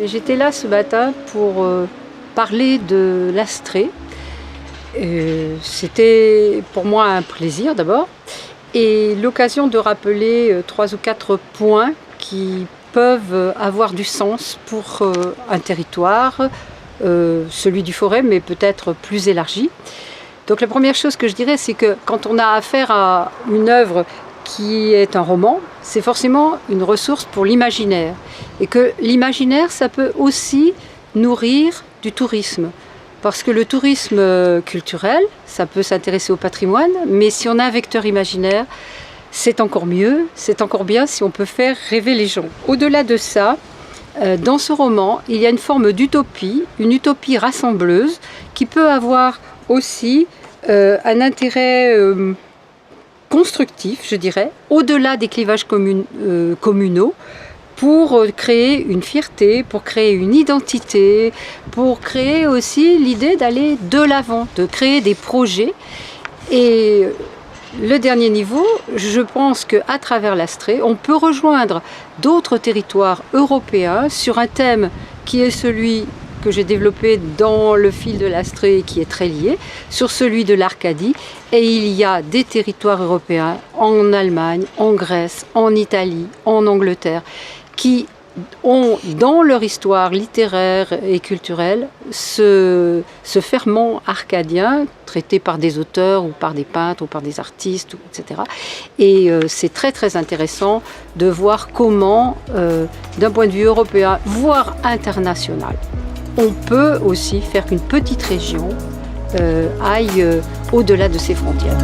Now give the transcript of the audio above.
J'étais là ce matin pour parler de l'Astrée. C'était pour moi un plaisir d'abord et l'occasion de rappeler 3 ou 4 points qui peuvent avoir du sens pour un territoire, celui du Forez, mais peut-être plus élargi. Donc la première chose que je dirais, c'est que quand on a affaire à une œuvre qui est un roman, c'est forcément une ressource pour l'imaginaire. Et que l'imaginaire, ça peut aussi nourrir du tourisme. Parce que le tourisme culturel, ça peut s'intéresser au patrimoine, mais si on a un vecteur imaginaire, c'est encore mieux, c'est encore bien si on peut faire rêver les gens. Au-delà de ça, dans ce roman, il y a une forme d'utopie, une utopie rassembleuse, qui peut avoir aussi un intérêt constructif, je dirais, au-delà des clivages communaux, pour créer une fierté, pour créer une identité, pour créer aussi l'idée d'aller de l'avant, de créer des projets. Et le dernier niveau, je pense qu'à travers l'Astrée, on peut rejoindre d'autres territoires européens sur un thème qui est celui que j'ai développé dans le fil de l'Astrée et qui est très lié, sur celui de l'Arcadie. Et il y a des territoires européens en Allemagne, en Grèce, en Italie, en Angleterre, qui ont dans leur histoire littéraire et culturelle ce ferment arcadien traité par des auteurs ou par des peintres ou par des artistes, etc. Et c'est très très intéressant de voir comment, d'un point de vue européen, voire international, on peut aussi faire qu'une petite région aille au-delà de ses frontières.